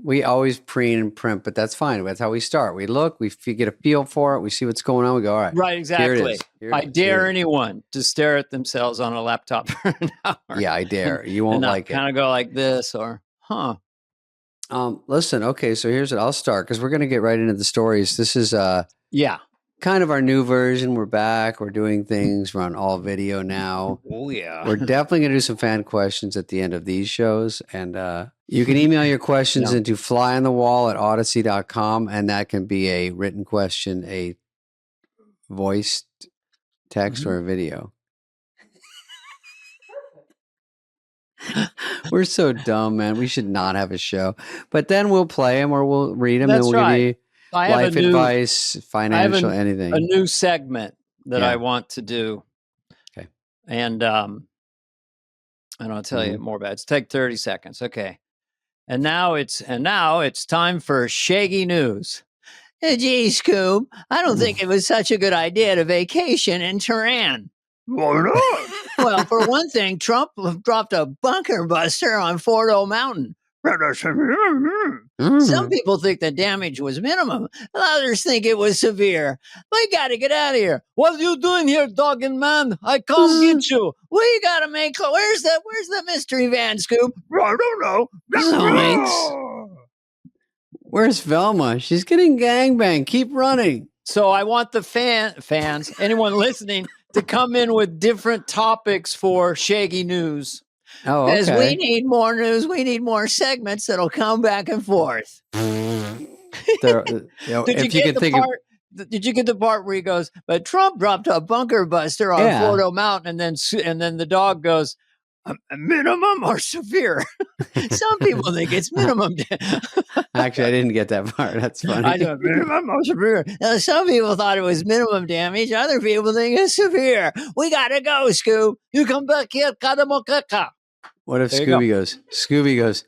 We always preen and print, but that's fine. That's how we start. We look, we get a feel for it. We see what's going on. We go, all right. Right, exactly. Here it I is. dare anyone to stare at themselves on a laptop for an hour. Yeah, I dare. You won't like it. Kind of go like this or, Listen, okay, so here's what I'll start because we're going to get right into the stories. This is kind of our new version. We're back. We're doing things. We're on all video now. Oh, yeah. We're definitely going to do some fan questions at the end of these shows. And you can email your questions into flyonthewall@odyssey.com. And that can be a written question, a voiced text, or a video. We're so dumb, man. We should not have a show. But then we'll play them or we'll read them. That's and we'll right. give you life advice, financial, anything. A new segment that I want to do. Okay. And I'll tell you more about it. It's take 30 seconds. Okay. And now it's time for Shaggy News. Gee, Scoob, I don't think it was such a good idea to vacation in Tehran. Why not? Well, for one thing, Trump dropped a bunker buster on Fort O Mountain. Some people think the damage was minimum. Others think it was severe. We got to get out of here. What are you doing here, dog and man? I can't get you. We got to make. Where's the mystery van, Scoob? I don't know. Where's Velma? She's getting gangbanged. Keep running. So I want the fans, anyone listening, to come in with different topics for Shaggy News. Oh, okay. Because we need more news. We need more segments that'll come back and forth. Did you get the part where he goes, but Trump dropped a bunker buster on Fort O Mountain, and then the dog goes, a minimum or severe? Some people think it's minimum. Actually, I didn't get that part. That's funny. I know, minimum or severe. Now, some people thought it was minimum damage. Other people think it's severe. We got to go, Scoob. You come back here, Kadamokaka. What if Scooby goes,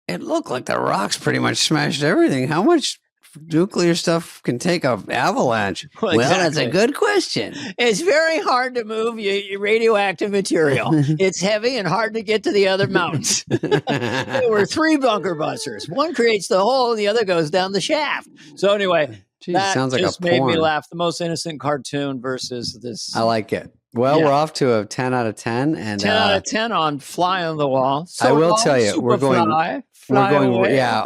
it looked like the rocks pretty much smashed everything. How much nuclear stuff can take an avalanche? Well, that's a good question. It's very hard to move your radioactive material. It's heavy and hard to get to the other mountains. There were 3 bunker busters. One creates the hole and the other goes down the shaft. So anyway, that sounds like just a made porn. me laugh. The most innocent cartoon versus this. I like it. Well, we're off to a 10 out of 10. And 10 out of 10 on Fly on the Wall. So I will tell you, we're going, away.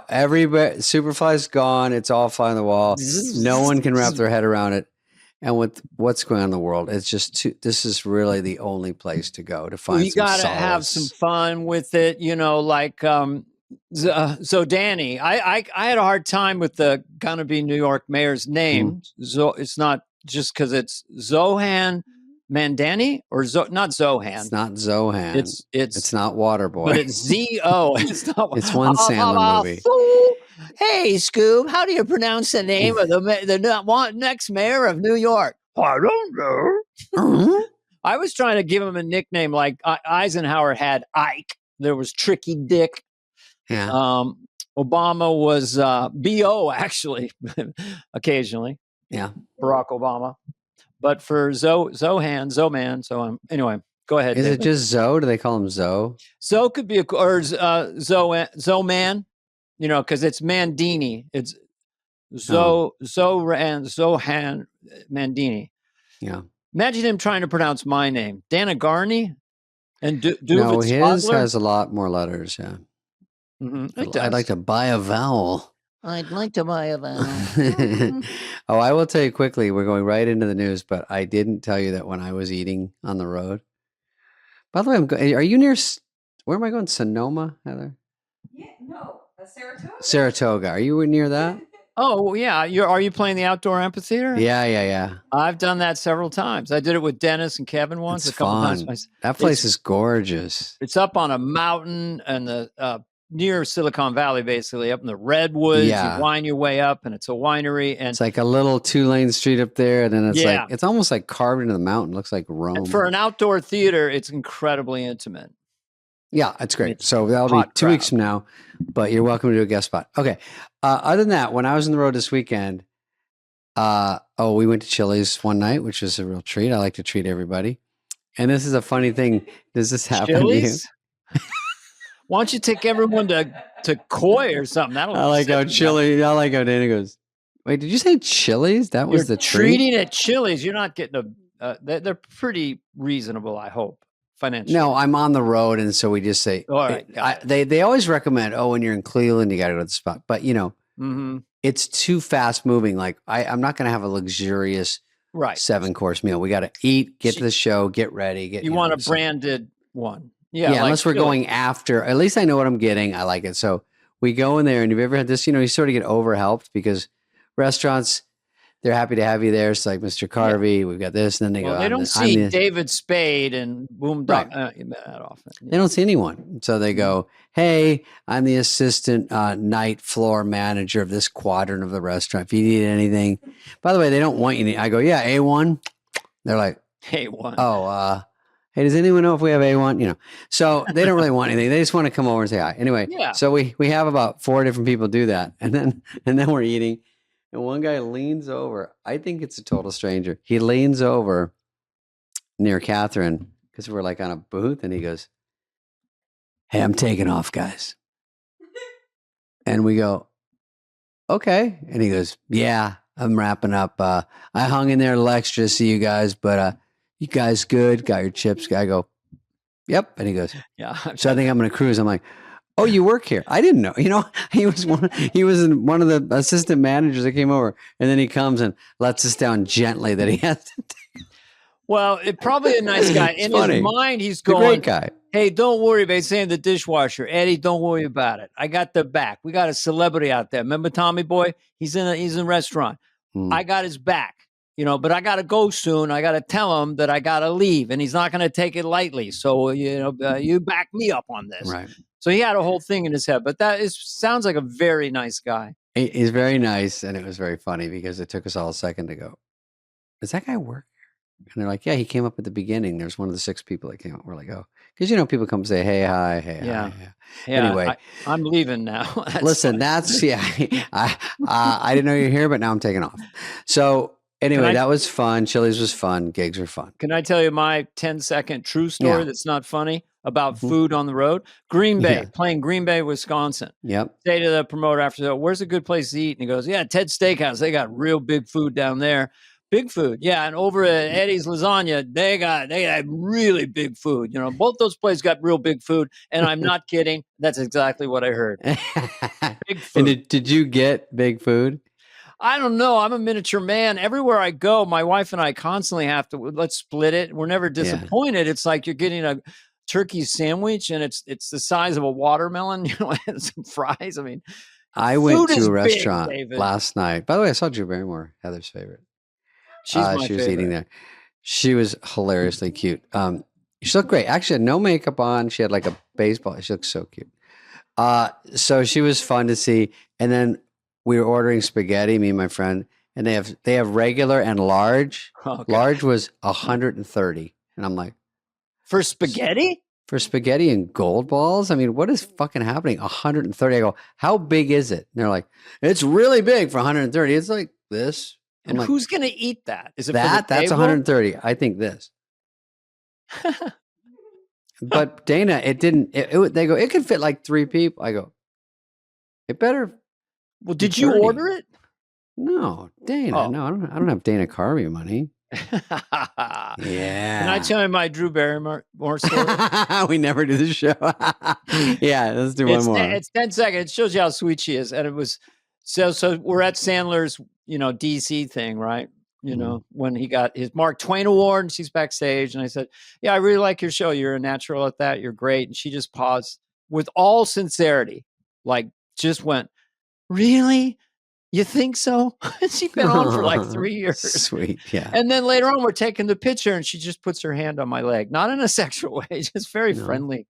everybody, Superfly's gone. It's all Fly on the Wall. No one can wrap their head around it. And with what's going on in the world, it's just this is really the only place to go to find you got to have some fun with it, like so Danny, I had a hard time with the gonna be New York mayor's name. It's not just because it's Zohan Mandani or not Zohan. It's not Zohan. It's not Waterboy. But it's Z-O. It's not. It's one Sandler movie. Hey, Scoob, how do you pronounce the name of the next mayor of New York? I don't know. I was trying to give him a nickname like Eisenhower had Ike. There was Tricky Dick. Yeah. Obama was B.O. actually, occasionally. Yeah. Barack Obama. But for Zoman. Anyway, go ahead. Is it just Zoe? Do they call him Zoe? Zoe could be Zoman, because it's Mandini. It's Zohan Mandini. Yeah. Imagine him trying to pronounce my name, Dana Garney, and No, his has a lot more letters. Yeah. Mm-hmm. I'd like to buy a vowel. I'd like to buy a vowel. Oh, I will tell you quickly. We're going right into the news, but I didn't tell you that when I was eating on the road. By the way, are you near? Where am I going? Sonoma, Heather? Yeah, no, Saratoga. Saratoga. Are you near that? Oh yeah. Are you playing the outdoor amphitheater? Yeah. I've done that several times. I did it with Dennis and Kevin once. It's fun. That place is gorgeous. It's up on a mountain and the near Silicon Valley, basically up in the redwoods. Yeah. You wind your way up, and it's a winery. And it's like a little 2-lane street up there, and then it's it's almost like carved into the mountain. It looks like Rome. And for an outdoor theater, it's incredibly intimate. Yeah, it's great. So that'll be 2 weeks from now, but you're welcome to do a guest spot. Okay. Other than that, when I was on the road this weekend, we went to Chili's one night, which was a real treat. I like to treat everybody. And this is a funny thing. Does this happen Chili's? to you? Why don't you take everyone to to Koi or something. That'll I like how set you Chili. I like how Dana goes. Wait, did you say Chili's? That was You're the treat. treating at Chili's. You're not getting they're pretty reasonable, I hope, financially. No, I'm on the road, and so we just say. All right, they always recommend. Oh, when you're in Cleveland, you got to go to the spot. But Mm-hmm. it's too fast moving. Like I'm not going to have a luxurious Right. 7-course meal. We got to eat, get to the show, get ready. You want a branded one. Yeah. Yeah, unless we're going after. At least I know what I'm getting. I like it. So we go in there, and have you ever had this? You sort of get overhelped because restaurants, they're happy to have you there. It's like Mr. Carvey, we've got this, and then they go. They don't see David Spade and Boom Dog that often. They don't see anyone, so they go, "Hey, I'm the assistant night floor manager of this quadrant of the restaurant. If you need anything, by the way, they don't want you. I go, yeah, A1. They're like, A1. Oh, hey, does anyone know if we have A1? So they don't really want anything. They just want to come over and say hi. Anyway, so we have about 4 different people do that, and then we're eating. And one guy leans over. I think it's a total stranger. He leans over near Catherine because we're like on a booth, and he goes, "Hey, I'm taking off, guys." And we go, "Okay." And he goes, "Yeah, I'm wrapping up. I hung in there a little extra to see you guys, but you guys good? Got your chips?" I go, "Yep." And he goes, "Yeah." So I think I'm going to cruise. I'm like, "Oh, you work here?" I didn't know. He was one of the assistant managers that came over, and then he comes and lets us down gently that he has to take. Well, probably a nice guy. In his mind, he's going, great guy. "Hey, don't worry about saying the dishwasher. Eddie, don't worry about it. I got the back. We got a celebrity out there. Remember Tommy Boy? He's in a restaurant. I got his back. But I got to go soon. I got to tell him that I got to leave, and he's not going to take it lightly. So, you back me up on this." Right. So he had a whole thing in his head, but sounds like a very nice guy. He's very nice, and it was very funny because it took us all a second to go, "Does that guy work here?" And they're like, "Yeah, he came up at the beginning. There's one of the 6 people that came up." We're like, "Oh," because people come say, "Hey, hi, hey, hi." Yeah. Anyway, I'm leaving now. Listen, I didn't know you're here, but now I'm taking off. So anyway, that was fun. Chili's was fun. Gigs were fun. Can I tell you my 10-second true story that's not funny about food on the road? Green Bay, playing Green Bay, Wisconsin. Yep. Say to the promoter after, "Where's a good place to eat?" And he goes, "Yeah, Ted's Steakhouse. They got real big food down there." Big food. Yeah. And over at Eddie's Lasagna, they got really big food. Both those places got real big food. And I'm not kidding. That's exactly what I heard. Big food. And did you get big food? I don't know. I'm a miniature man. Everywhere I go, my wife and I constantly have to, let's split it. We're never disappointed. It's like you're getting a turkey sandwich and it's the size of a watermelon, and some fries. I mean, I went to a restaurant last night. By the way, I saw Drew Barrymore, Heather's favorite. She was favorite. Eating there. She was hilariously cute. She looked great. Actually, had no makeup on. She had like a baseball. She looked so cute. So she was fun to see. And then we were ordering spaghetti, me and my friend, and they have regular and large. Okay. Large was 130, and I'm like, for spaghetti? For spaghetti and gold balls? I mean, what is fucking happening? 130. I go, how big is it? And they're like, it's really big for 130. It's like this. And like, who's going to eat that? Is it that? That's 130. I think this. But Dana, it didn't. They go, it could fit like 3 people. I go, it better. Well, did you order it? No, Dana. No, I don't have Dana Carvey money. Yeah. Can I tell you my Drew Barrymore story? We never do the show. Yeah, let's do one more. It's 10 seconds. It shows you how sweet she is. And it was so we're at Sandler's, DC thing, right? When he got his Mark Twain Award and she's backstage. And I said, "Yeah, I really like your show. You're a natural at that. You're great." And she just paused with all sincerity, like just went, "Really? You think so?" She'd been on for like 3 years. Sweet, yeah. And then later on, we're taking the picture, and she just puts her hand on my leg, not in a sexual way, just very friendly.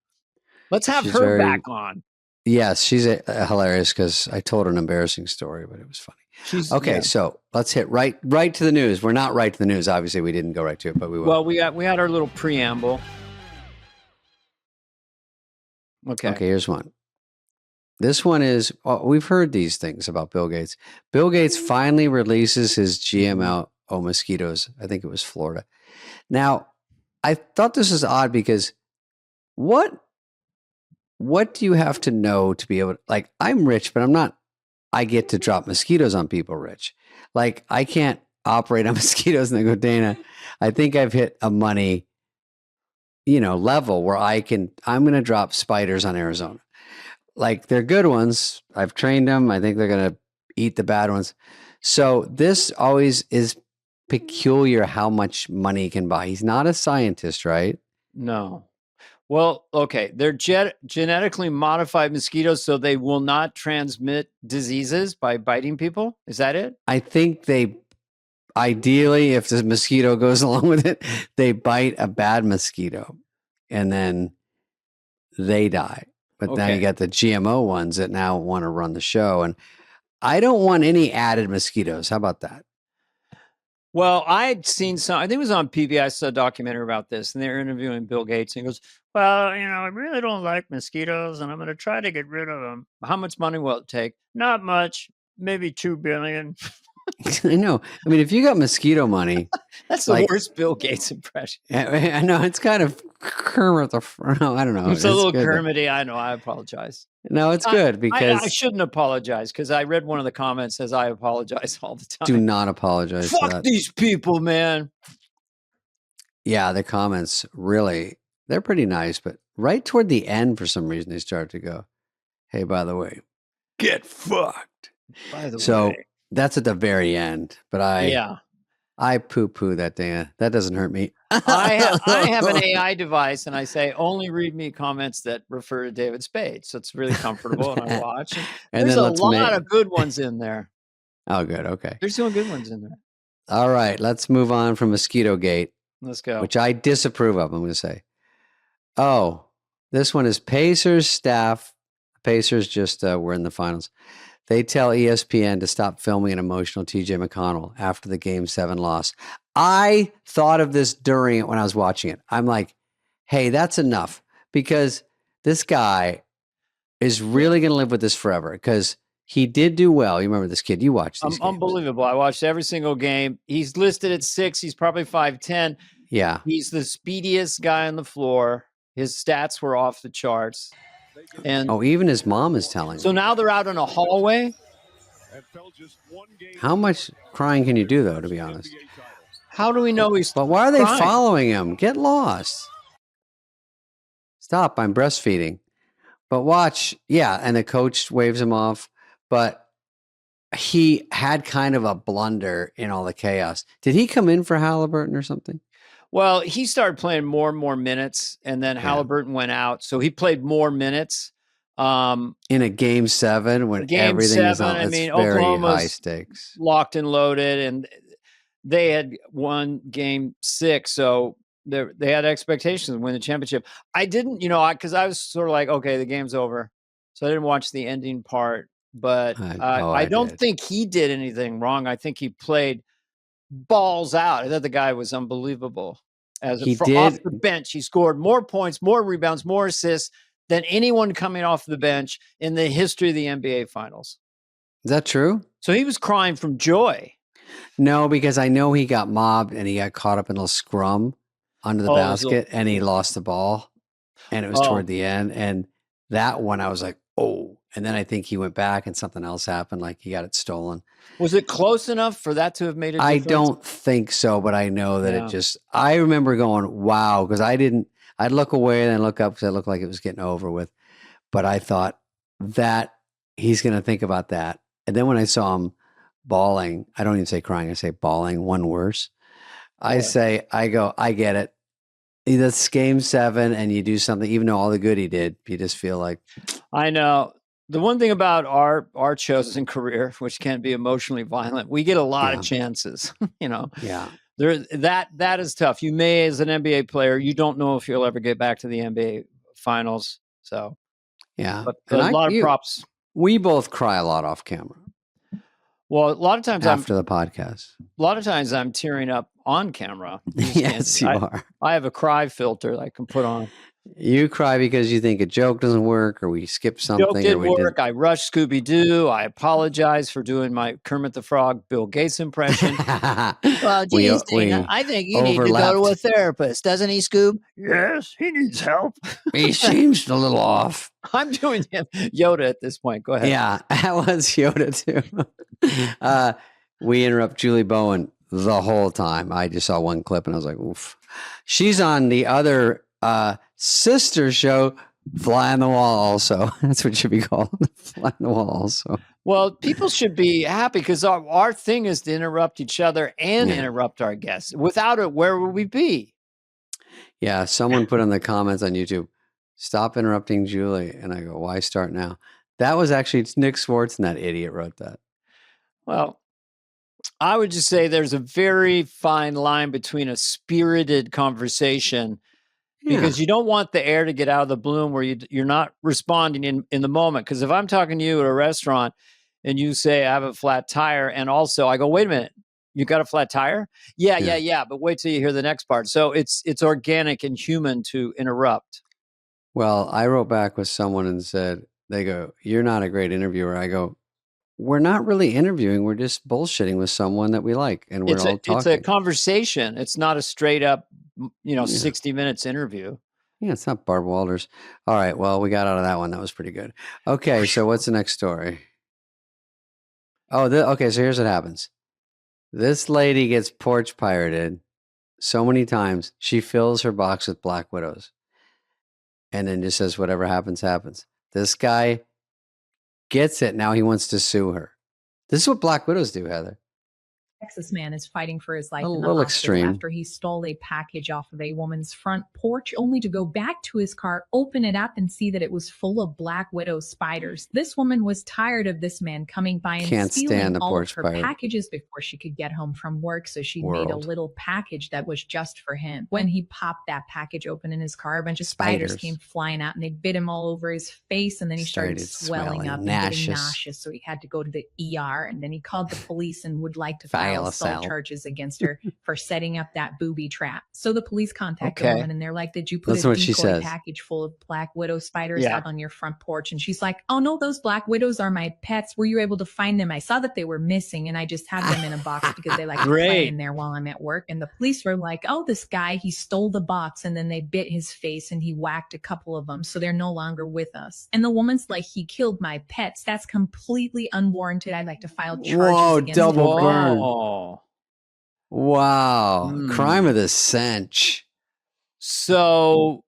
Let's have her back on. Yes, she's hilarious because I told her an embarrassing story, but it was funny. So let's hit right to the news. We're not right to the news. Obviously, we didn't go right to it, but we will. Well, we had our little preamble. Okay, here's one. This one is, we've heard these things about Bill Gates. Bill Gates finally releases his GMO mosquitoes. I think it was Florida. Now, I thought this was odd because what what do you have to know to be able to, like, I'm rich, but I'm not, I get to drop mosquitoes on people rich. Like, I can't operate on mosquitoes and then go, Dana, I think I've hit a money, level where I'm going to drop spiders on Arizona. Like, they're good ones. I've trained them. I think they're going to eat the bad ones. So this always is peculiar how much money he can buy. He's not a scientist, right? No. Well, okay. They're genetically modified mosquitoes, so they will not transmit diseases by biting people. Is that it? I think ideally, if the mosquito goes along with it, they bite a bad mosquito and then they die. But now you got the GMO ones that now want to run the show. And I don't want any added mosquitoes. How about that? Well, I'd seen I think it was on PBS, I saw a documentary about this, and they're interviewing Bill Gates, and he goes, well, I really don't like mosquitoes, and I'm going to try to get rid of them. How much money will it take? Not much, maybe $2 billion. I know. I mean, if you got mosquito money. That's the worst Bill Gates impression. I know. It's kind of Kermit. No, I don't know. It's a little Kermit-y. I know. I apologize. No, it's good because I shouldn't apologize because I read one of the comments says I apologize all the time. Do not apologize. Fuck these people, man. Yeah, the comments really, they're pretty nice, but right toward the end, for some reason, they start to go, hey, by the way, get fucked. By the way. That's at the very end, but I poo-poo that thing. That doesn't hurt me. I have an AI device, and I say only read me comments that refer to David Spade. So it's really comfortable, and I watch. And there's a lot of good ones in there. Oh, good. Okay. There's some good ones in there. All right. Let's move on from Mosquito Gate. Let's go. Which I disapprove of, I'm going to say. Oh, this one is Pacers staff. Pacers just were in the finals. They tell ESPN to stop filming an emotional TJ McConnell after the Game 7 loss. I thought of this during it when I was watching it. I'm like, hey, that's enough because this guy is really going to live with this forever because he did do well. You remember this kid. You watched these games. Unbelievable. I watched every single game. He's listed at 6. He's probably 5'10". Yeah. He's the speediest guy on the floor. His stats were off the charts. And even his mom is telling. So now they're out in a hallway. How much crying can you do, though, to be honest? How do we know he's But why are they crying? following him? Get lost. Stop, I'm breastfeeding. But watch, and the coach waves him off. But he had kind of a blunder in all the chaos. Did he come in for Halliburton or something? Well, he started playing more and more minutes, and then Halliburton went out. So he played more minutes. In a Game 7 when everything is on, it's very high stakes. Locked and loaded, and they had won Game 6, so they had expectations to win the championship. I didn't, because I was sort of like, okay, the game's over. So I didn't watch the ending part, but I don't think he did anything wrong. I think he played balls out. I thought the guy was unbelievable. Off the bench, he scored more points, more rebounds, more assists than anyone coming off the bench in the history of the NBA Finals. Is that true? So he was crying from joy. No, because I know he got mobbed and he got caught up in a scrum under the basket and he lost the ball. And it was toward the end. And that one, I was like, oh. And then I think he went back and something else happened, like he got it stolen. Was it close enough for that to have made a difference? I don't think so, but I know that I remember going, wow, because I'd look away and then look up because it looked like it was getting over with. But I thought that he's going to think about that. And then when I saw him bawling, I don't even say crying, I say bawling, one worse. I get it. That's Game 7 and you do something, even though all the good he did, you just feel like. I know. The one thing about our chosen career, which can be emotionally violent, we get a lot of chances, Yeah. That is tough. You may, as an NBA player, you don't know if you'll ever get back to the NBA Finals. So, yeah. But a lot of props. We both cry a lot off camera. Well, a lot of times after the podcast. A lot of times I'm tearing up on camera. Yes, you are. I have a cry filter that I can put on. You cry because you think a joke doesn't work, or we skipped something. Joke didn't work. I rushed Scooby-Doo. I apologize for doing my Kermit the Frog, Bill Gates impression. Well, geez, Dana, I think you need to go to a therapist, doesn't he, Scoob? Yes, he needs help. He seems a little off. I'm doing Yoda at this point. Go ahead. Yeah, that was Yoda too. We interrupt Julie Bowen the whole time. I just saw one clip and I was like, oof. She's on the other sister show, Fly on the Wall also. That's what it should be called. Fly on the Wall also. Well, people should be happy because our thing is to interrupt each other and interrupt our guests. Without it, where would we be? Yeah, someone put in the comments on YouTube, stop interrupting Julie. And I go, why start now? That was actually Nick Swartz, and that idiot wrote that. Well, I would just say there's a very fine line between a spirited conversation because you don't want the air to get out of the balloon where you're not responding in the moment. Because if I'm talking to you at a restaurant and you say, I have a flat tire, and also I go, wait a minute, you got a flat tire? Yeah. But wait till you hear the next part. So it's organic and human to interrupt. Well, I wrote back with someone and said, they go, you're not a great interviewer. I go, we're not really interviewing. We're just bullshitting with someone that we like. And we're all talking. It's a conversation. It's not a straight up, 60 minutes interview. Yeah, it's not Barb Walters. All right. Well, we got out of that one. That was pretty good. Okay. So what's the next story? Oh, okay. So here's what happens. This lady gets porch pirated so many times. She fills her box with black widows and then just says, whatever happens, happens. This guy gets it. Now he wants to sue her. This is what black widows do, Heather. Texas man is fighting for his life A in the little hospital extreme. after he stole a package off of a woman's front porch, only to go back to his car, open it up, and see that it was full of black widow spiders. This woman was tired of this man coming by and stealing all of her packages before she could get home from work, so she made a little package that was just for him. When he popped that package open in his car, a bunch of spiders came flying out, and they bit him all over his face, and then he started swelling up and getting nauseous, so he had to go to the ER, and then he called the police and would like to file assault charges against her for setting up that booby trap. So the police contact the woman and they're like, did you put a decoy package full of black widow spiders out on your front porch? And she's like, oh no, those black widows are my pets. Were you able to find them? I saw that they were missing and I just have them in a box because they like to play in there while I'm at work. And the police were like, oh, this guy, he stole the box and then they bit his face and he whacked a couple of them. So they're no longer with us. And the woman's like, he killed my pets. That's completely unwarranted. I'd like to file charges against him. Double burn. Wow. Crime of the century. So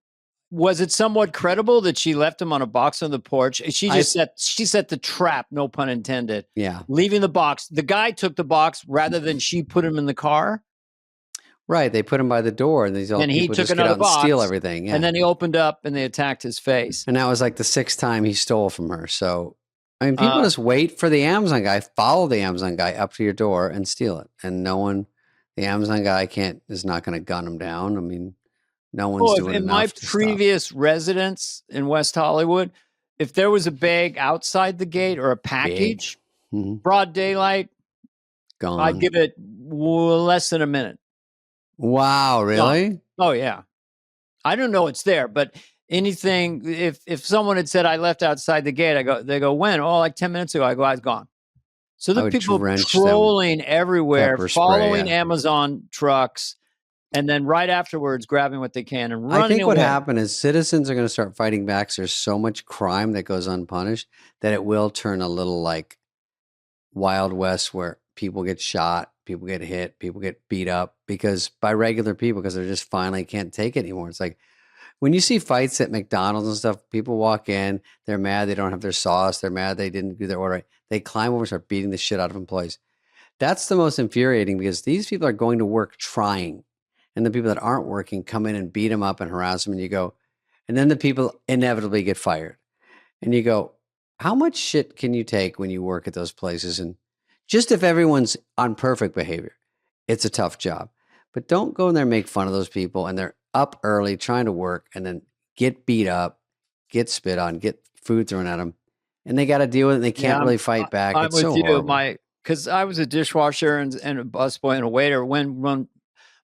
was it somewhat credible that she left him on a box on the porch? She set the trap, no pun intended. Yeah. Leaving the box. The guy took the box rather than she put him in the car. Right. They put him by the door and he took another box, steal everything. Yeah. And then he opened up and they attacked his face. And that was like the 6th time he stole from her. So I mean, people just wait for the Amazon guy, follow the Amazon guy up to your door and steal it. And the Amazon guy is not going to gun him down. I mean, no one's doing enough. In my previous residence in West Hollywood, if there was a bag outside the gate or a package, broad daylight, gone. I'd give it less than a minute. Wow, really? Gone. Oh, yeah. I don't know it's there, but anything, if someone had said I left outside the gate, they go, when? Oh, like 10 minutes ago. I go, I was gone. So the people trolling everywhere, following Amazon trucks, and then right afterwards grabbing what they can and running away. I think what happened is citizens are going to start fighting back. There's so much crime that goes unpunished that it will turn a little like Wild West where people get shot, people get hit, people get beat up by regular people because they just finally can't take it anymore. It's like when you see fights at McDonald's and stuff, people walk in, they're mad they don't have their sauce, they're mad they didn't do their order right. They climb over and start beating the shit out of employees. That's the most infuriating because these people are going to work trying. And the people that aren't working come in and beat them up and harass them. And you go, and then the people inevitably get fired. And you go, how much shit can you take when you work at those places? And just if everyone's on perfect behavior, it's a tough job. But don't go in there and make fun of those people. And they're up early trying to work and then get beat up, get spit on, get food thrown at them. And they got to deal with it. And they can't really fight back. I'm it's with so you. horrible. Because I was a dishwasher and a busboy and a waiter when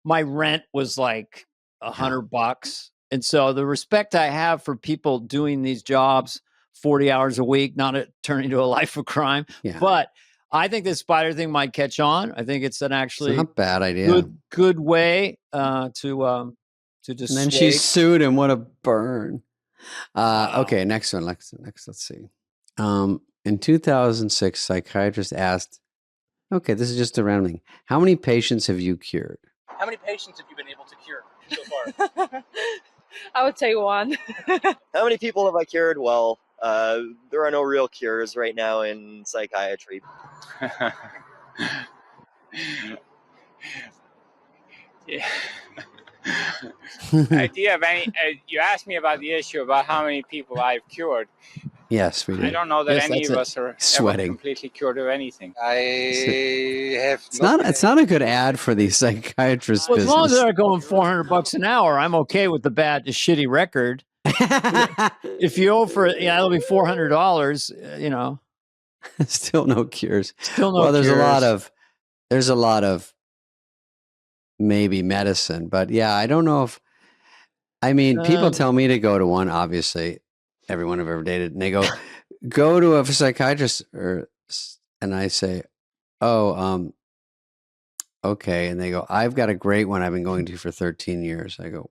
my rent was like $100 And so the respect I have for people doing these jobs 40 hours a week, not turning to a life of crime. Yeah. But I think this spider thing might catch on. I think it's It's not a bad idea. good way to dissuade. And then she sued him. What a burn. Okay, next one. Let's see. In 2006, psychiatrist asked, okay, this is just a random thing. How many patients have you cured? How many patients have you been able to cure so far? I would say 1. How many people have I cured? Well, there are no real cures right now in psychiatry. Yeah. Do you have any? You asked me about the issue about how many people I've cured. Yes, we do. I don't know that any of us are ever completely cured of anything. It's not a good ad for the psychiatrist business. As long as they're going $400 an hour, I'm okay with the shitty record. If you owe for it'll be $400. Still no cures. Still no. Well, there's a lot of maybe medicine, but yeah, I don't know if. I mean, people tell me to go to one. Obviously, everyone I've ever dated, and they go to a psychiatrist, and I say, oh, okay, and they go, I've got a great one I've been going to for 13 years. I go,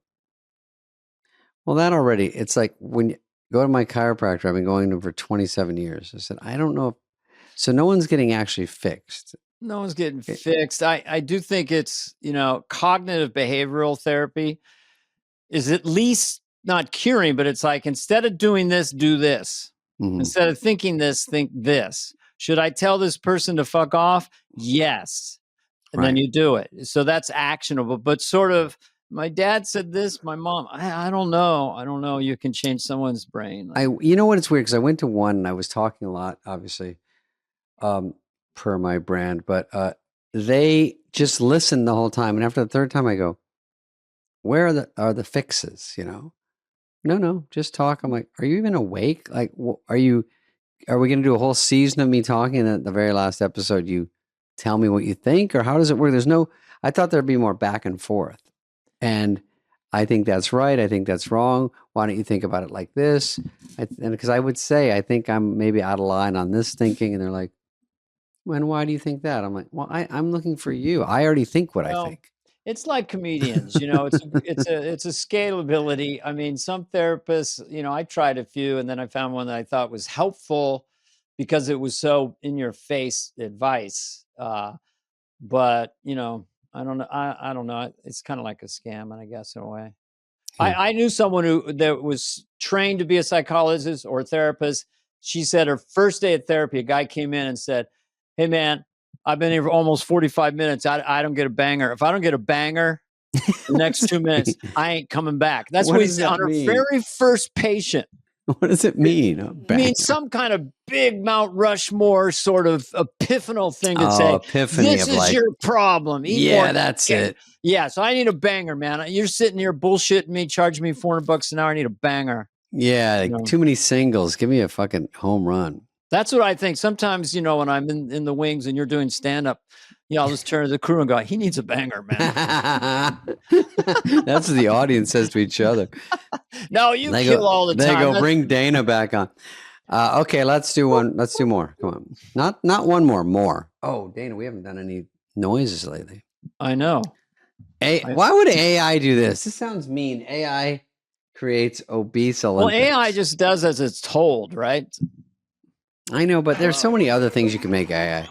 well, that already. It's like when you go to my chiropractor, I've been going to him for 27 years. I said, I don't know. So no one's getting actually fixed. No one's getting fixed. I do think it's, cognitive behavioral therapy is at least not curing, but it's like, instead of doing this, do this. Mm-hmm. Instead of thinking this, think this. Should I tell this person to fuck off? Yes. And then you do it. So that's actionable, but sort of, my dad said this, my mom, I don't know. I don't know. You can change someone's brain. You know what? It's weird because I went to one and I was talking a lot, obviously, per my brand, but they just listened the whole time. And after the third time I go, where are the fixes? No, just talk. I'm like, are you even awake? Like, are we going to do a whole season of me talking? And at the very last episode, you tell me what you think, or how does it work? I thought there'd be more back and forth. And I think that's right. I think that's wrong. Why don't you think about it like this? And because I would say, I think I'm maybe out of line on this thinking. And they're like, and why do you think that? I'm like, well, I'm looking for you. I already think what I think. It's like comedians, it's a scalability. I mean, some therapists, I tried a few and then I found one that I thought was helpful because it was so in your face advice. But, I don't know. I don't know. It's kind of like a scam, I guess, in a way. Yeah. I knew someone that was trained to be a psychologist or a therapist. She said her first day of therapy, a guy came in and said, hey, man, I've been here for almost 45 minutes. I don't get a banger. If I don't get a banger the next 2 minutes, I ain't coming back. That's what he said on her very first patient. What does it mean? It means some kind of big Mount Rushmore sort of epiphanal thing to say, epiphany this is your problem. That's it. Yeah, so I need a banger, man. You're sitting here bullshitting me, charging me $400 an hour. I need a banger. Yeah, too many singles. Give me a fucking home run. That's what I think. Sometimes, when I'm in the wings and you're doing stand-up, I'll just turn to the crew and go, he needs a banger, man. That's what the audience says to each other. No, you kill all the time. They go, bring Dana back on. Okay, let's do one. Let's do more. Come on. Not one more. Oh, Dana, we haven't done any noises lately. I know. Why would AI do this? This sounds mean. AI creates obese Olympics. Well, AI just does as it's told, right? I know, but there's so many other things you can make AI.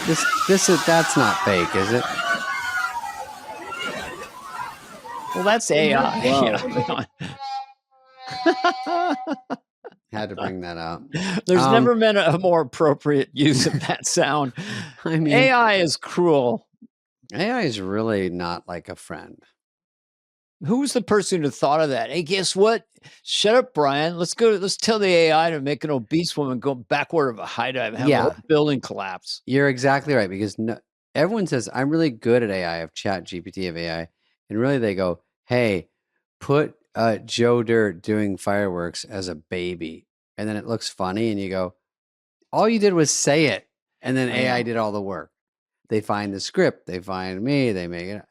That's not fake, is it? Well, that's AI. Yeah. Had to bring that out. There's never been a more appropriate use of that sound. I mean, AI is cruel. AI is really not like a friend. Who was the person who thought of that? Hey, guess what? Shut up, Brian. Let's tell the AI to make an obese woman go backward of a high dive and have a building collapse. You're exactly right, because everyone says, I'm really good at AI, of Chat GPT of AI. And really they go, hey, put Joe Dirt doing fireworks as a baby. And then it looks funny and you go, all you did was say it. And then AI did all the work. They find the script. They find me. They make it.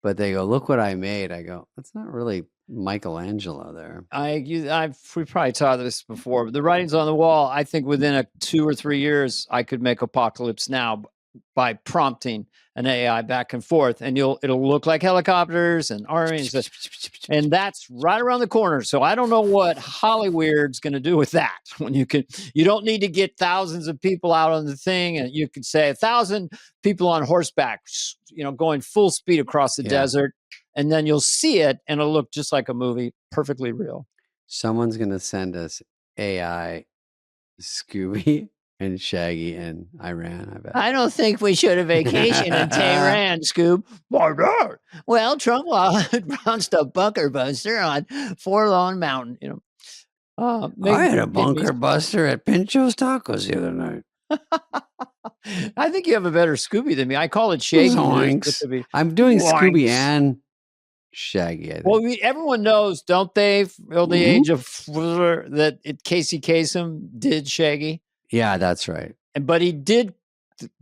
But they go, look what I made. I go, that's not really Michelangelo there. We probably taught this before. But the writing's on the wall. I think within 2 or 3 years, I could make Apocalypse Now by prompting an AI back and forth, and it'll look like helicopters and armies, and that's right around the corner. So I don't know what Hollywood's going to do with that. When you don't need to get thousands of people out on the thing, and you could say 1,000 people on horseback, going full speed across the desert, and then you'll see it, and it'll look just like a movie, perfectly real. Someone's going to send us AI Scooby and Shaggy in Iran, I bet. I don't think we should have vacation in Tehran, Scoob. Why not? Well, Trump launched a bunker buster on Forlorn Mountain. I had a bunker buster at Pincho's Tacos the other night. I think you have a better Scooby than me. I call it Shaggy. I'm doing Scooby and Shaggy, I think. Well, everyone knows, don't they, from the age of that Casey Kasem did Shaggy? Yeah, that's right. But he did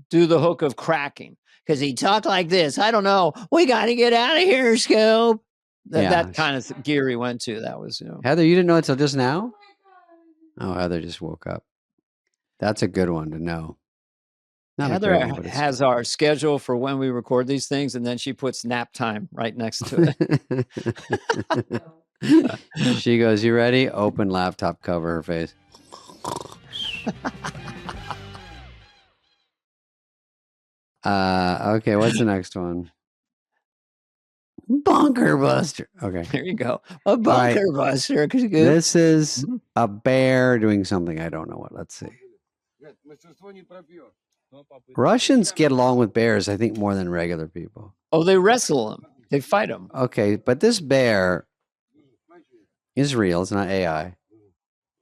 do the hook of cracking because he talked like this. I don't know. We got to get out of here, Scoop. That kind of gear he went to. That was, Heather, you didn't know until just now? Oh, Heather just woke up. That's a good one to know. Heather has our schedule for when we record these things, and then she puts nap time right next to it. She goes, "You ready?" Open laptop, cover her face. Okay, what's the next one? Bunker buster. Okay, there you go. A bunker buster. This is a bear doing something. I don't know what. Let's see. Russians get along with bears, I think, more than regular people. Oh, they wrestle them. They fight them. Okay, but this bear is real. It's not AI.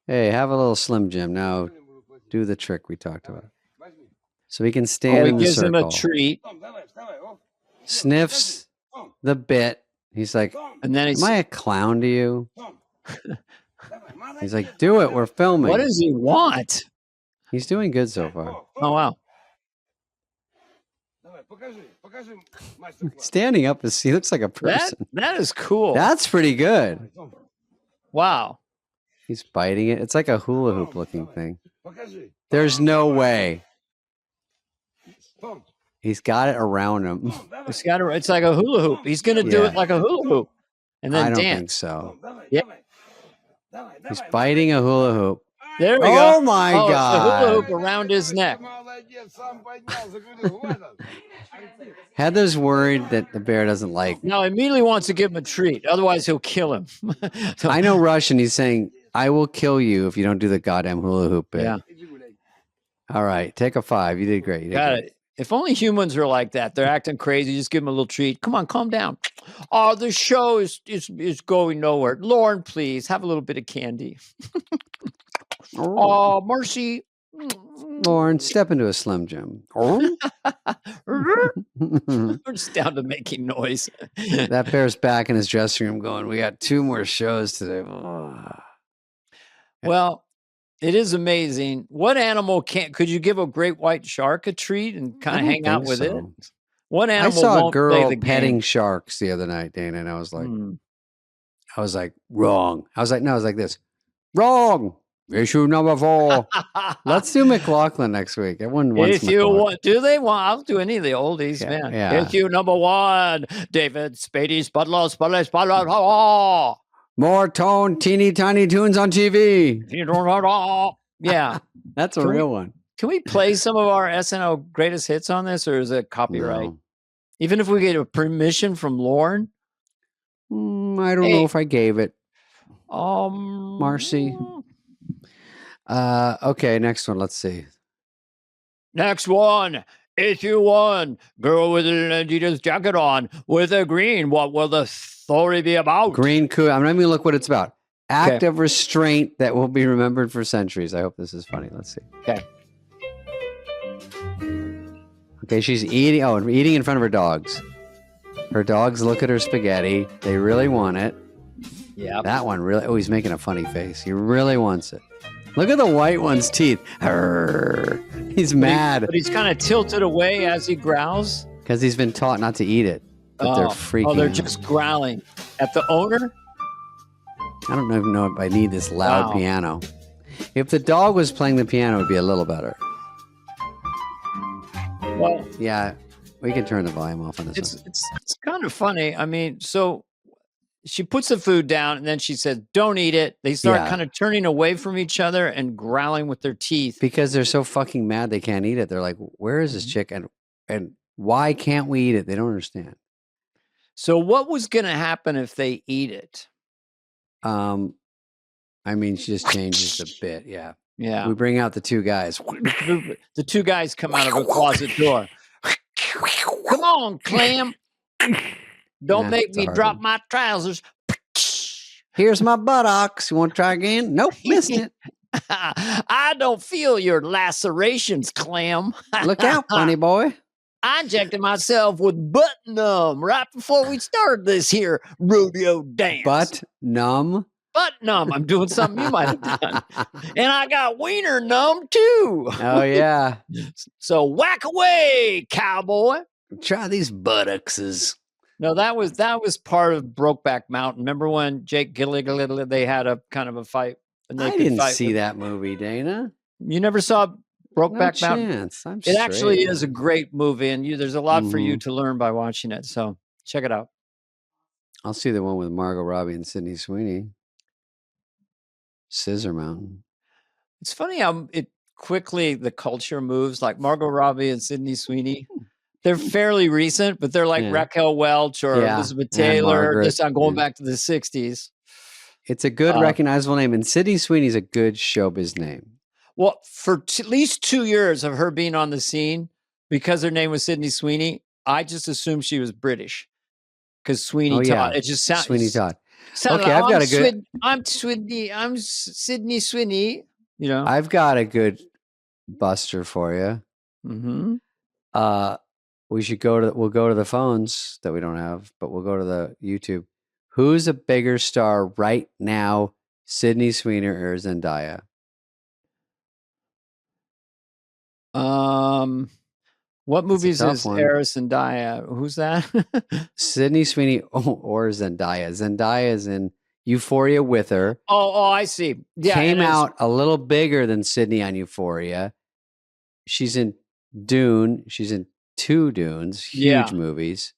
Hey, have a little Slim Jim. Now do the trick we talked about. So he can stand in the circle. He gives him a treat. Sniffs the bit. He's like, and then am I a clown to you? He's like, do it. We're filming. What does he want? He's doing good so far. Oh, wow. Standing up, he looks like a person. That is cool. That's pretty good. Wow. He's biting it. It's like a hula hoop looking thing. There's no way. He's got it around him. It's like a hula hoop. He's going to do it like a hula hoop. And then I don't dance. think so. Yeah. He's biting a hula hoop. There we go. Oh my God. It's the hula hoop around his neck. Heather's worried that the bear doesn't like. No, immediately wants to give him a treat. Otherwise, he'll kill him. I know Russian. He's saying, I will kill you if you don't do the goddamn hula hoop bit. Yeah. All right. Take a 5. You did great. Got it. If only humans are like that. They're acting crazy. Just give them a little treat. Come on, calm down. Oh, the show is going nowhere. Lauren, please have a little bit of candy. Oh, Marcy. Lauren, step into a Slim Jim. We're just down to making noise. That bear's back in his dressing room going, we got 2 more shows today. Well, it is amazing. What animal could you give a great white shark a treat and kind of hang out with it? What animal? I saw won't a girl play the petting game? sharks the other night, Dana, and I was like, wrong. I was like this. Wrong. Issue number 4. Let's do McLaughlin next week. Everyone wants If you want, do they want? I'll do any of the oldies, man. Yeah. Issue number 1, David Spade's Spudler. Oh. More tone, teeny tiny tunes on TV. Yeah. That's a real one. Can we play some of our SNL greatest hits on this, or is it copyright? No. Even if we get a permission from Lauren? I don't know if I gave it. Marcy. Okay, next one. Let's see. Next one. Issue 1. Girl with an Adidas jacket on with a green. What will the story be about? Green coup. I'm not even going to look what it's about. Act of restraint that will be remembered for centuries. I hope this is funny. Let's see. Okay, she's eating. Oh, eating in front of her dogs. Her dogs look at her spaghetti. They really want it. Yeah. That one really. Oh, he's making a funny face. He really wants it. Look at the white one's teeth. He's mad. But he's kind of tilted away as he growls. Because he's been taught not to eat it. But they're freaking they're out. just growling at the owner? I don't even know if I need this loud piano. If the dog was playing the piano, it would be a little better. Well, yeah, we can turn the volume off on this one. It's kind of funny. I mean, so she puts the food down and then she says, "Don't eat it." They start kind of turning away from each other and growling with their teeth because they're so fucking mad they can't eat it. They're like, "Where is this chicken? And why can't we eat it?" They don't understand. So, what was going to happen if they eat it? I mean, she just changes the bit. Yeah. Yeah. We bring out the two guys. The two guys come out of a closet door. Come on, Clem. Don't make me drop my trousers. Here's my buttocks. You want to try again? Nope, missed it. I don't feel your lacerations, Clem. Look out, funny boy. I injected myself with butt numb right before we started this here rodeo dance. Butt numb? Butt numb. I'm doing something you might have done. And I got wiener numb too. Oh, yeah. So whack away, cowboy. Try these buttocks. No, that was part of Brokeback Mountain. Remember when Jake Gyllenhaal, they had a kind of a fight? I didn't see that movie, Dana. You never saw Brokeback Mountain? Chance. It actually is a great movie, and there's a lot for you to learn by watching it. So check it out. I'll see the one with Margot Robbie and Sydney Sweeney. Scissor Mountain. It's funny how it quickly the culture moves. Like Margot Robbie and Sydney Sweeney, they're fairly recent, but they're like Raquel Welch or Elizabeth Taylor. Just I'm going back to the 60s. It's a good recognizable name, and Sydney Sweeney's a good showbiz name. Well, for at least 2 years of her being on the scene, because her name was Sydney Sweeney, I just assumed she was British. Because Sweeney Todd. It just sounds Sweeney Todd. Okay, I've got a good. I'm Sydney Sweeney. You know, I've got a good buster for you. Mm-hmm. We'll go to the phones that we don't have, but we'll go to the YouTube. Who's a bigger star right now, Sydney Sweeney or Zendaya? What movies is Eris and Zendaya? Who's that? Sydney Sweeney or Zendaya. Zendaya is in Euphoria with her. Oh, I see. Yeah, came out a little bigger than Sydney on Euphoria. She's in Dune. She's in 2 Dunes. Huge movies.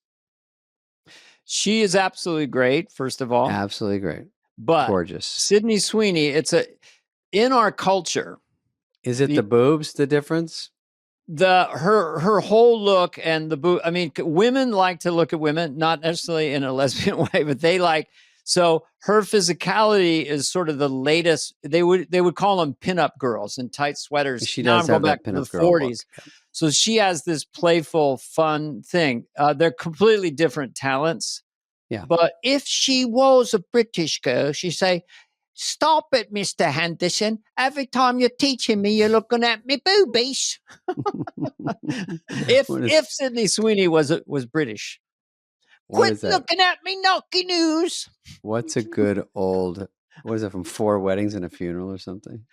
She is absolutely great. First of all, absolutely great. But gorgeous. Sydney Sweeney. In our culture. Is it the boobs? The difference? Her whole look and the boob. I mean, women like to look at women, not necessarily in a lesbian way, but they like. So her physicality is sort of the latest. They would call them pinup girls in tight sweaters. She does have that pinup girl 40s. So she has this playful, fun thing. They're completely different talents. Yeah. But if she was a British girl, she'd say, "Stop it, Mr. Henderson. Every time you're teaching me, you're looking at me boobies." if Sydney Sweeney was British. Quit looking at me knocky news. What's a good old, what is it, from 4 Weddings and a Funeral or something?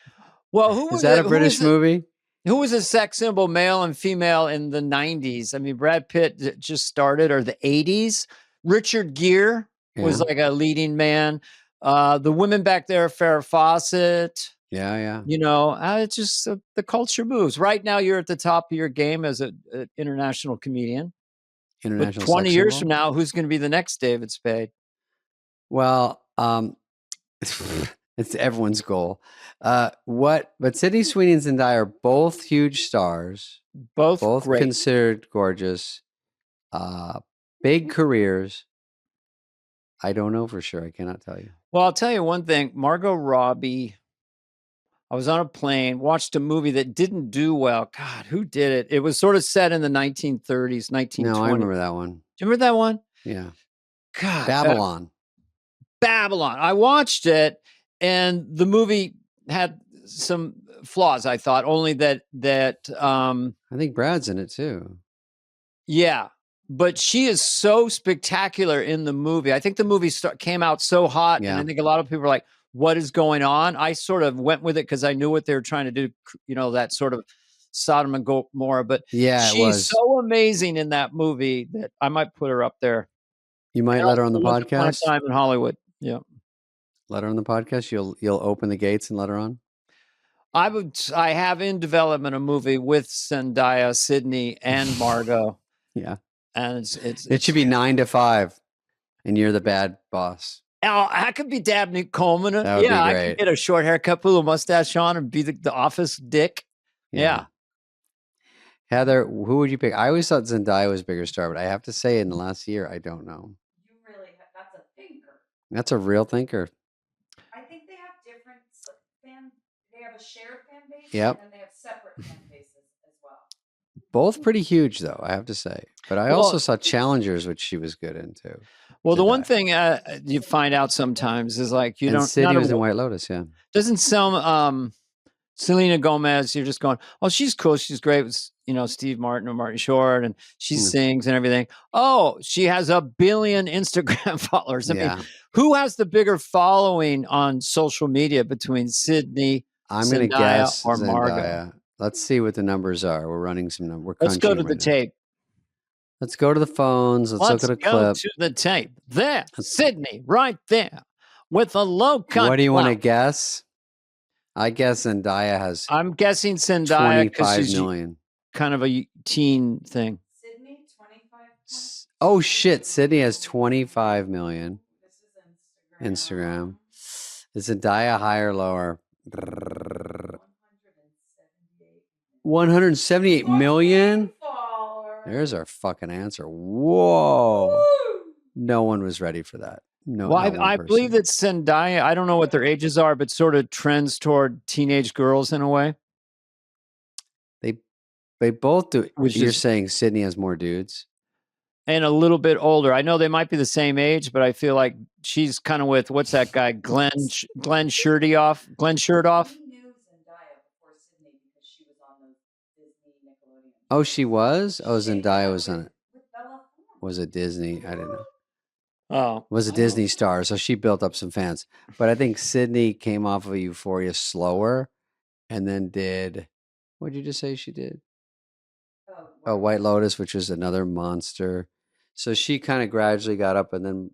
Well, is that a British movie? Who was a sex symbol, male and female, in the 90s? I mean, Brad Pitt just started, or the 80s. Richard Gere was like a leading man. The women back there, Farrah Fawcett. Yeah. You know, it's just the culture moves. Right now, you're at the top of your game as an international comedian. But 20 years from now, who's going to be the next David Spade? Well, it's everyone's goal. But Sydney Sweeney and Zendaya are both huge stars. Both great. Considered gorgeous. Big careers. I don't know for sure. I cannot tell you. Well, I'll tell you one thing. Margot Robbie, I was on a plane, watched a movie that didn't do well. God, who did it? It was sort of set in the 1930s, 1920s. No, I remember that one. Do you remember that one? Yeah. God. Babylon. Babylon. I watched it, and the movie had some flaws, I thought, only that I think Brad's in it too. Yeah. But she is so spectacular in the movie. I think the movie came out so hot, and I think a lot of people were like, "What is going on?" I sort of went with it because I knew what they were trying to do. You know, that sort of Sodom and Gomorrah. But she's so amazing in that movie that I might put her up there. You might let her on the podcast. Time in Hollywood. Yeah. Let her on the podcast. You'll open the gates and let her on. I have in development a movie with Zendaya, Sydney, and Margot. Yeah. And it should be 9 to 5, and you're the bad boss. Oh, I could be Dabney Coleman. That would be I great. could get a short haircut, put a little mustache on, and be the office dick. Yeah. Heather, who would you pick? I always thought Zendaya was a bigger star, but I have to say in the last year, I don't know. You really that's a thinker. That's a real thinker. I think they have different they have a shared fan base Yep. and they have separate fan bases as well. Both pretty huge, though, I have to say. But I also saw Challengers, which she was good in, too. Well, the one thing you find out sometimes is like you don't. Sydney was in White Lotus, yeah. Doesn't some Selena Gomez? You're just going, oh, she's cool, she's great. With, Steve Martin or Martin Short, and she sings and everything. Oh, she has 1 billion Instagram followers. I mean, who has the bigger following on social media between Sydney, I'm going to guess or Margot? Zendaya. Let's see what the numbers are. We're running some numbers. Let's go to the tape. Let's go to the phones. Let's look at a clip. Let's go to the tape. There, Sydney, right there, with a low cut. What do you want to guess? I guess Zendaya has. I'm guessing Zendaya 25 million. Kind of a teen thing. Sydney, 25. Oh shit! Sydney has 25 million. This is Instagram. Is Zendaya higher or lower? 178 million. There's our fucking answer. Whoa! No one was ready for that. No. Well, I believe that Zendaya. I don't know what their ages are, but sort of trends toward teenage girls in a way. They both do. You're saying Sydney has more dudes, and a little bit older. I know they might be the same age, but I feel like she's kind of with what's that guy, Glenn Shirtoff. We knew Zendaya before Sydney because she was on the Disney Nickelodeon. Oh, she was. Oh, Zendaya was on it. Was it Disney? I didn't know. Oh, was a Disney star, so she built up some fans. But I think Sydney came off of Euphoria slower, and then did. What did you just say she did? Oh, White Lotus, which was another monster. So she kind of gradually got up and then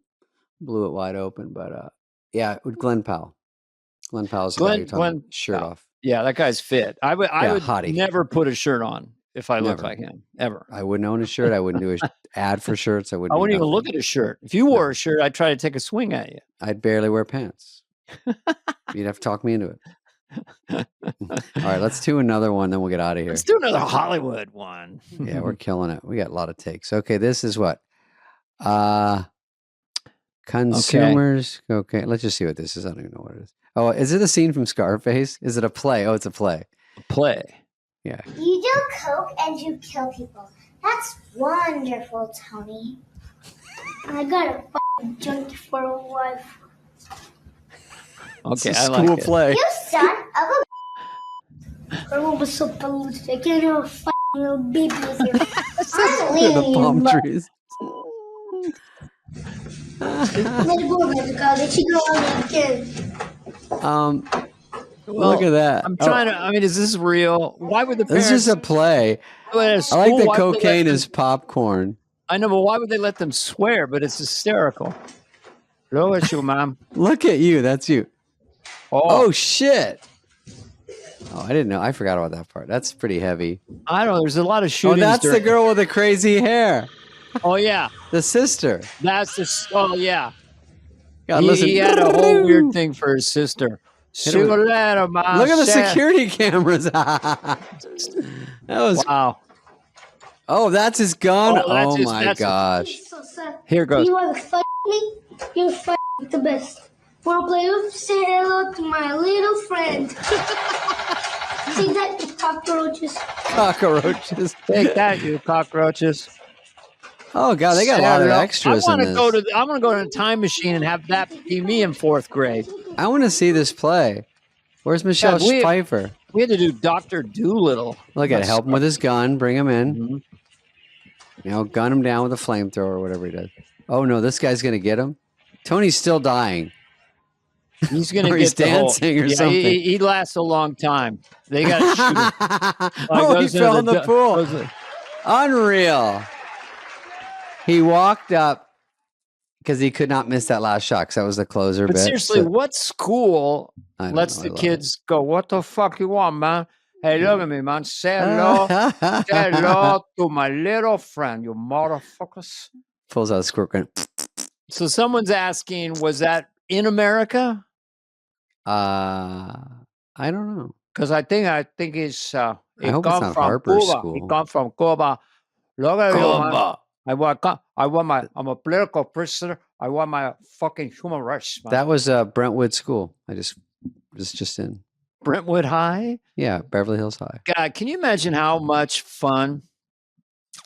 blew it wide open. But yeah, with Glenn Powell. Glenn Powell's the guy you're talking shirt off. Yeah, that guy's fit. I would hottie. never put a shirt on if I looked like him, ever. I wouldn't own a shirt. I wouldn't do an ad for shirts. I wouldn't even look at a shirt. If you wore a shirt, I'd try to take a swing at you. I'd barely wear pants. You'd have to talk me into it. All right, let's do another one, then we'll get out of here. Let's do another Hollywood one. Yeah, we're killing it. We got a lot of takes. Okay, this is what? Consumers. Okay, let's just see what this is. I don't even know what it is. Oh, is it a scene from Scarface? Is it a play? Oh, it's a play. A play. Yeah. You do coke and you kill people. That's wonderful, Tony. I got a fucking junkie for a wife. Okay, it's a school play. You son of a. Her one was so ballistic. You know, fucking little baby with your. The palm trees. Let it go, Mexico. Let you go on again. Well, look at that. I'm trying to. I mean, is this real? Why would the parents? This is a play. I like the cocaine is popcorn. I know, but why would they let them swear? But it's hysterical. Hello, it's you, mom. Look at you. That's you. Oh shit. Oh, I didn't know. I forgot about that part. That's pretty heavy. I don't know. There's a lot of shootings. Oh, that's the girl with the crazy hair. Oh, yeah. The sister. That's the. Oh, yeah. God, he had a whole weird thing for his sister. Look at the security cameras. That was. Wow. Oh, that's his gun. Oh, my gosh. Here goes. You want to fight me? You're the best. Want to play with? Say hello to my little friend. See that, you cockroaches? Cockroaches. Take that, you cockroaches. Oh God, they got a lot of extras in this. I'm gonna go to a time machine and have that be me in 4th grade. I want to see this play. Where's Michelle Pfeiffer? We had to do Dr. Doolittle. Look at it. Help him with his gun. Bring him in. Mm-hmm. You know, gun him down with a flamethrower or whatever he does. Oh no, this guy's gonna get him. Tony's still dying. He's gonna get he's dancing or something. He lasts a long time. They got to shoot him. Oh, he fell in the pool. Unreal. He walked up, because he could not miss that last shot. Because that was the closer But bit. seriously, So- what school I don't lets know, I the love kids go, what the fuck you want, man? Hey, look at me, man. Say hello. Say hello to my little friend, you motherfuckers. Pulls out a squirt gun. So someone's asking, was that in America? I don't know. Because I think it's hope it it's come not from Harper's Cuba. school. It come from Cuba. Look at you, man. Cuba. I'm a political prisoner. I want my fucking human rights, man. That was Brentwood School. I was just in. Brentwood High? Yeah, Beverly Hills High. God, can you imagine how much fun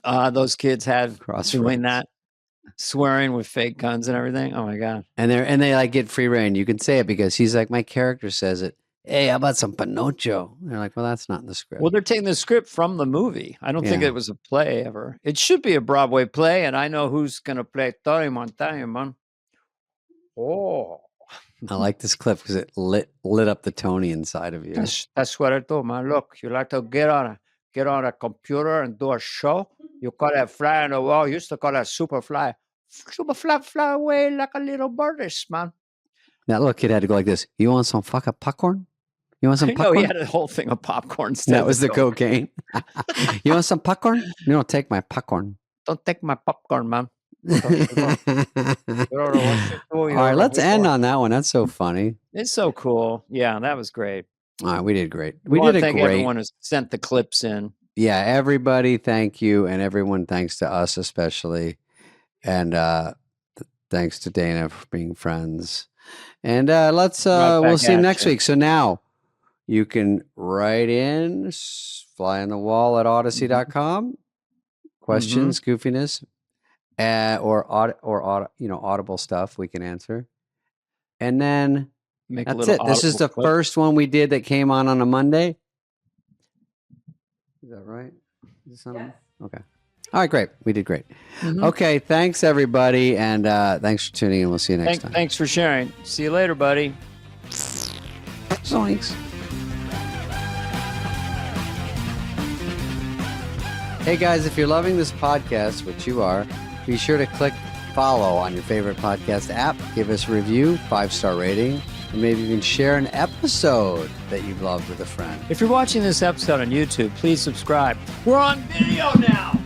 those kids had doing that? Swearing with fake guns and everything. Oh my God. And they like get free reign. You can say it because he's like, my character says it. Hey, how about some Pinocchio? And they're like, well, that's not in the script. Well, they're taking the script from the movie. I don't think Yeah. it was a play ever. It should be a Broadway play, and I know who's going to play Tony Montana, man. Oh. I like this clip because it lit up the Tony inside of you. That's what I do, man. Look, you like to get on a computer and do a show. You call that fly on the wall. You used to call that Superfly. Superfly, fly away like a little birdish, man. That little kid had to go like this. You want some fucking popcorn? You want some I know popcorn? he had a whole thing of popcorn. That was the cocaine. You want some popcorn? You don't take my popcorn. Don't take my popcorn, man. All right, let's end on that one. That's so funny. It's so cool. Yeah, that was great. All right, we did great. We did a thank great. everyone who sent the clips in. Yeah, everybody, thank you, and everyone, thanks to us especially, and thanks to Dana for being friends. And we'll see you next week. So now you can write in fly on the wall at odyssey.com. Questions, goofiness, or audible stuff we can answer. And then that's it. This is the first one we did that came on a Monday. Is that right? Is this on? Okay. All right, great. We did great. Okay, thanks everybody, and thanks for tuning in. We'll see you next time. Thanks for sharing. See you later, buddy. Thanks. Hey guys, if you're loving this podcast, which you are, be sure to click follow on your favorite podcast app. Give us a review, 5-star rating, and maybe even share an episode that you've loved with a friend. If you're watching this episode on YouTube, please subscribe. We're on video now.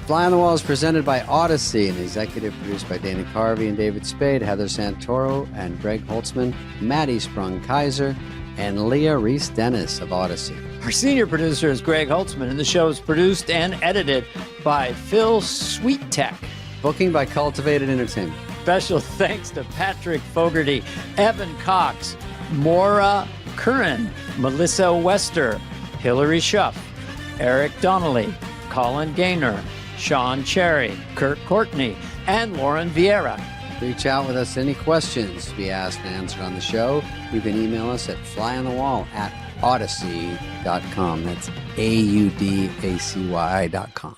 Fly on the Wall is presented by Odyssey and executive produced by Dana Carvey and David Spade, Heather Santoro and Greg Holtzman, Maddie Sprung-Kaiser, and Leah Reese-Dennis of Odyssey. Our senior producer is Greg Holtzman, and the show is produced and edited by Phil Sweettech. Booking by Cultivated Entertainment. Special thanks to Patrick Fogarty, Evan Cox, Maura Curran, Melissa Wester, Hillary Schuff, Eric Donnelly, Colin Gaynor, Sean Cherry, Kurt Courtney, and Lauren Vieira. Reach out with us any questions to be asked and answered on the show. You can email us at flyonthewall@odyssey.com. That's AUDACY.com.